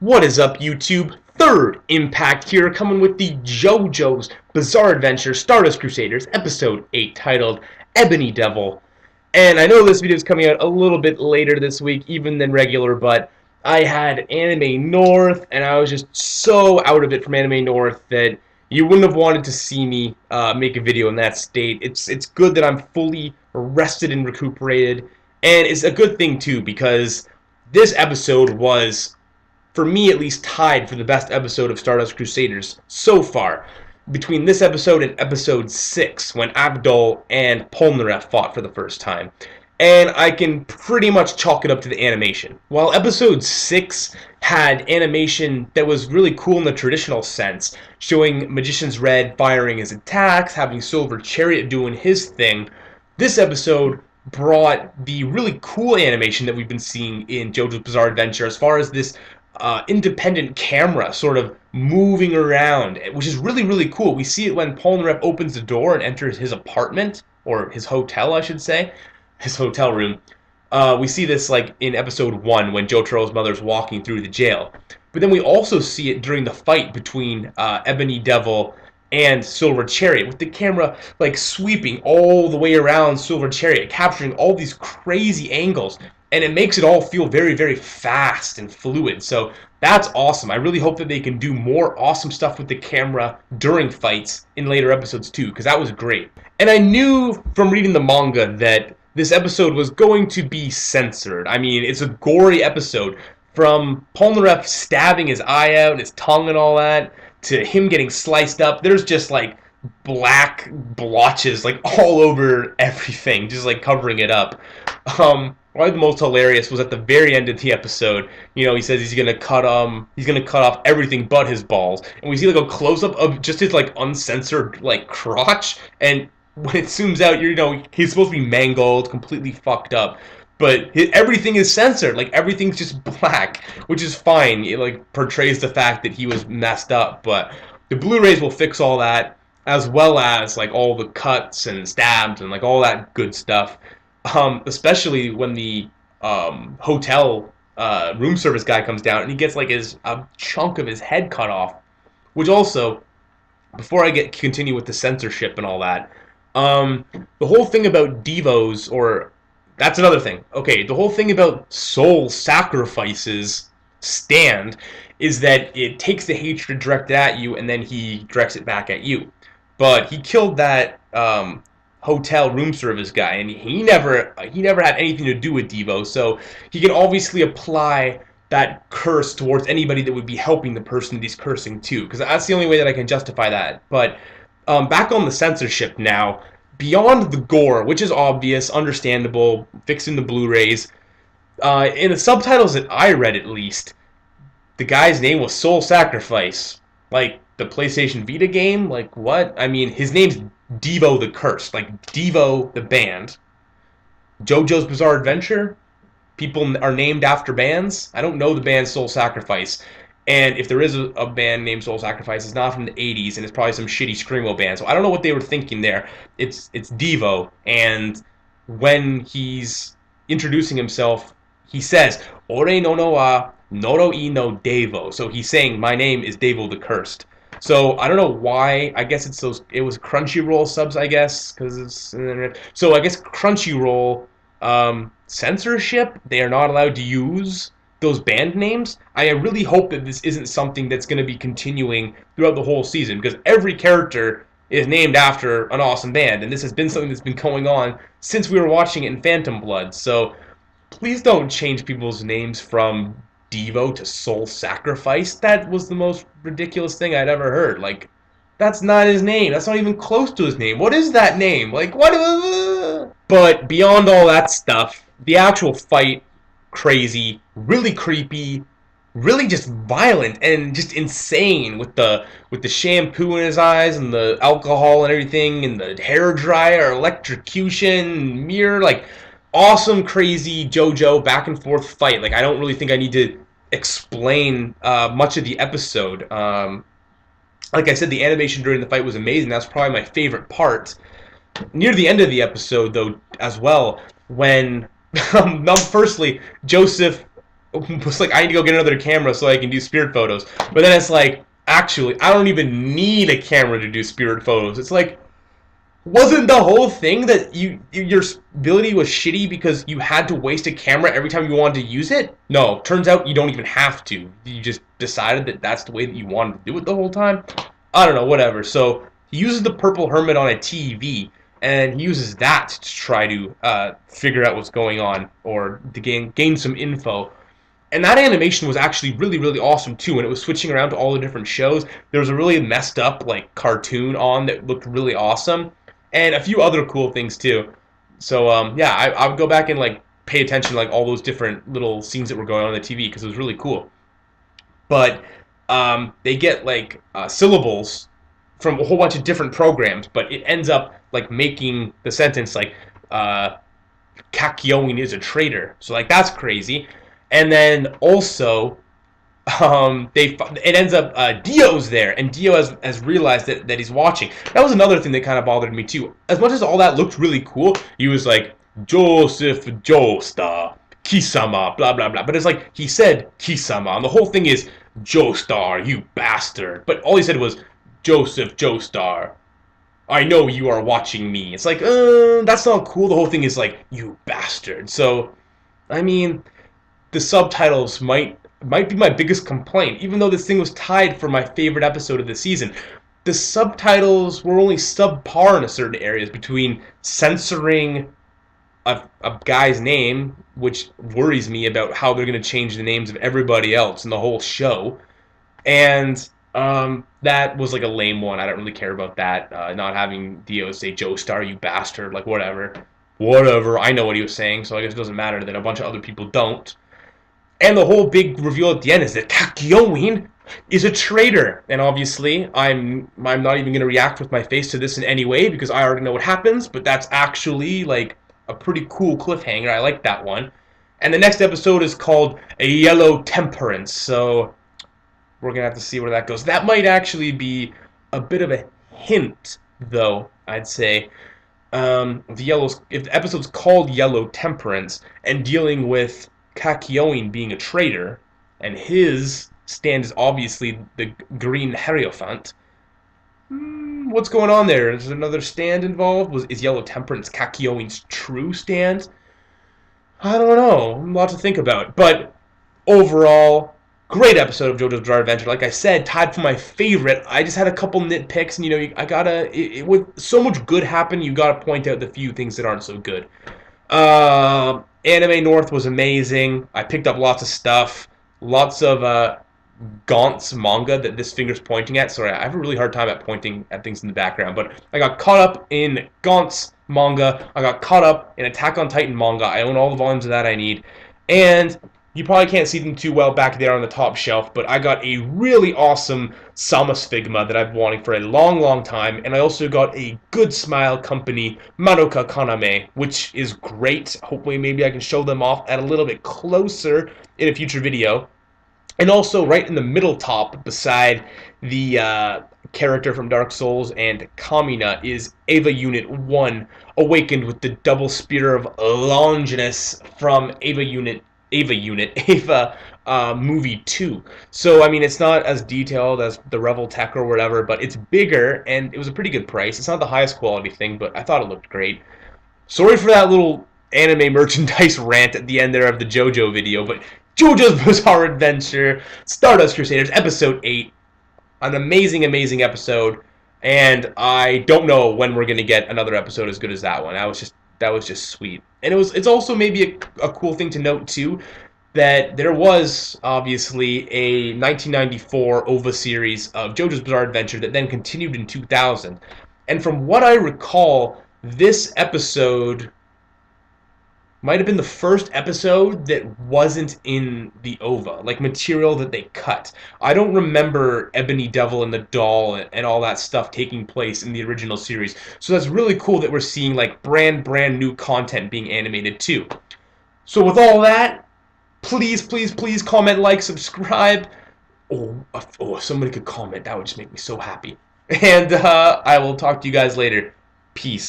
What is up, YouTube? Third Impact here, coming with the Jojo's Bizarre Adventure Stardust Crusaders, Episode 8, titled Ebony Devil. And I know this video is coming out a little bit later this week, even than regular, but I had Anime North, and I was just so out of it from Anime North that you wouldn't have wanted to see me make a video in that state. It's good that I'm fully rested and recuperated, and it's a good thing, too, because this episode was, for me at least, tied for the best episode of Stardust Crusaders so far, between this episode and episode 6, when Abdul and Polnareff fought for the first time. And I can pretty much chalk it up to the animation. While episode 6 had animation that was really cool in the traditional sense, showing Magician's Red firing his attacks, having Silver Chariot doing his thing, this episode brought the really cool animation that we've been seeing in JoJo's Bizarre Adventure, as far as this independent camera sort of moving around, which is really, really cool. We see it when Polnareff opens the door and enters his apartment, or his hotel, I should say, his hotel room. We see this like in episode 1 when Jotaro's mother's walking through the jail. But then we also see it during the fight between Ebony Devil and Silver Chariot, with the camera like sweeping all the way around Silver Chariot, capturing all these crazy angles. And it makes it all feel very, very fast and fluid. So that's awesome. I really hope that they can do more awesome stuff with the camera during fights in later episodes too, because that was great. And I knew from reading the manga that this episode was going to be censored. I mean, it's a gory episode. From Polnareff stabbing his eye out, his tongue and all that, to him getting sliced up, there's just like black blotches like all over everything, just like covering it up. Probably the most hilarious was at the very end of the episode. You know, he says he's gonna cut off everything but his balls, and we see like a close up of just his like uncensored like crotch. And when it zooms out, you know, he's supposed to be mangled, completely fucked up, but everything is censored. Like everything's just black, which is fine. It like portrays the fact that he was messed up, but the Blu-rays will fix all that, as well as like all the cuts and stabs and like all that good stuff. Especially when the hotel room service guy comes down and he gets like a chunk of his head cut off. Which also, before I continue with the censorship and all that, the whole thing about Devos, or that's another thing. Okay, the whole thing about soul sacrifices stand is that it takes the hatred directed at you and then he directs it back at you. But he killed that hotel room service guy, and he never had anything to do with Devo, so he can obviously apply that curse towards anybody that would be helping the person that he's cursing to, because that's the only way that I can justify that. But back on the censorship now, beyond the gore, which is obvious, understandable, fixed in the Blu-rays, in the subtitles that I read at least, the guy's name was Soul Sacrifice, like the PlayStation Vita game. Like what? I mean, his name's Devo the Cursed, like Devo the band. JoJo's Bizarre Adventure, people are named after bands. I don't know the band Soul Sacrifice, and if there is a band named Soul Sacrifice, it's not from the 80s, and it's probably some shitty screamo band. So I don't know what they were thinking there. It's Devo, and when he's introducing himself, he says Ore no no wa Noro I no Devo. So he's saying my name is Devo the Cursed. So I don't know why. I guess it was Crunchyroll subs, I guess, because it's internet. So I guess Crunchyroll censorship. They are not allowed to use those band names. I really hope that this isn't something that's going to be continuing throughout the whole season, because every character is named after an awesome band, and this has been something that's been going on since we were watching it in Phantom Blood. So please don't change people's names from Devo to Soul Sacrifice. That was the most ridiculous thing I'd ever heard. Like, that's not his name. That's not even close to his name. What is that name? Like, what? But beyond all that stuff, the actual fight, crazy, really creepy, really just violent and just insane, with the shampoo in his eyes and the alcohol and everything and the hair dryer, electrocution, mirror, like awesome, crazy JoJo back and forth fight. Like, I don't really think I need to explain much of the episode. Like I said, the animation during the fight was amazing. That's probably my favorite part. Near the end of the episode, though, as well, when firstly Joseph was like, I need to go get another camera so I can do spirit photos. But then it's like, actually, I don't even need a camera to do spirit photos. It's like, wasn't the whole thing that your ability was shitty because you had to waste a camera every time you wanted to use it? No, turns out you don't even have to. You just decided that that's the way that you wanted to do it the whole time. I don't know, whatever. So he uses the purple hermit on a TV, and he uses that to try to figure out what's going on or to gain some info. And that animation was actually really, really awesome too. And it was switching around to all the different shows. There was a really messed up like cartoon on that looked really awesome, and a few other cool things too. So yeah, I would go back and like pay attention to like all those different little scenes that were going on the TV because it was really cool. But they get like syllables from a whole bunch of different programs, but it ends up like making the sentence like Kakyoin is a traitor. So like that's crazy. And then also it ends up Dio's there, and Dio has realized that he's watching. That was another thing that kind of bothered me too. As much as all that looked really cool, he was like Joseph Joestar Kisama blah blah blah. But it's like he said Kisama, and the whole thing is Joestar, you bastard. But all he said was Joseph Joestar. I know you are watching me. It's like, that's not cool. The whole thing is like, you bastard. So, I mean, the subtitles might be my biggest complaint, even though this thing was tied for my favorite episode of the season. The subtitles were only subpar in certain areas between censoring a guy's name, which worries me about how they're going to change the names of everybody else in the whole show, and that was like a lame one. I don't really care about that. Not having Dio say Joestar, you bastard, like whatever. Whatever, I know what he was saying, so I guess it doesn't matter that a bunch of other people don't. And the whole big reveal at the end is that Kakyoin is a traitor. And obviously, I'm not even going to react with my face to this in any way because I already know what happens, but that's actually like a pretty cool cliffhanger. I like that one. And the next episode is called A Yellow Temperance, so we're going to have to see where that goes. That might actually be a bit of a hint, though, I'd say. If the episode's called Yellow Temperance and dealing with Kakyoin being a traitor, and his stand is obviously the green Hierophant. What's going on there? Is there another stand involved? Is Yellow Temperance Kakyoin's true stand? I don't know. A lot to think about. But overall, great episode of JoJo's Bizarre Adventure. Like I said, tied for my favorite. I just had a couple nitpicks, and with so much good happen, you gotta point out the few things that aren't so good. Anime North was amazing. I picked up lots of stuff. Lots of Gaunt's manga that this finger's pointing at. Sorry, I have a really hard time at pointing at things in the background. But I got caught up in Gaunt's manga. I got caught up in Attack on Titan manga. I own all the volumes of that I need. And you probably can't see them too well back there on the top shelf, but I got a really awesome Samus Figma that I've been wanting for a long, long time, and I also got a Good Smile Company Madoka Kaname, which is great. Hopefully maybe I can show them off at a little bit closer in a future video. And also right in the middle top, beside the character from Dark Souls and Kamina, is Eva Unit 1, awakened with the double spear of Longinus from Eva movie 2. So, I mean, it's not as detailed as the Revel Tech or whatever, but it's bigger, and it was a pretty good price. It's not the highest quality thing, but I thought it looked great. Sorry for that little anime merchandise rant at the end there of the JoJo video, but JoJo's Bizarre Adventure, Stardust Crusaders, Episode 8. An amazing, amazing episode, and I don't know when we're going to get another episode as good as that one. That was just sweet. And it's also maybe a cool thing to note, too, that there was, obviously, a 1994 OVA series of JoJo's Bizarre Adventure that then continued in 2000. And from what I recall, this episode might have been the first episode that wasn't in the OVA, like material that they cut. I don't remember Ebony Devil and the Doll and all that stuff taking place in the original series. So that's really cool that we're seeing like brand new content being animated too. So with all that, please comment, like, subscribe. If somebody could comment, that would just make me so happy. And I will talk to you guys later. Peace.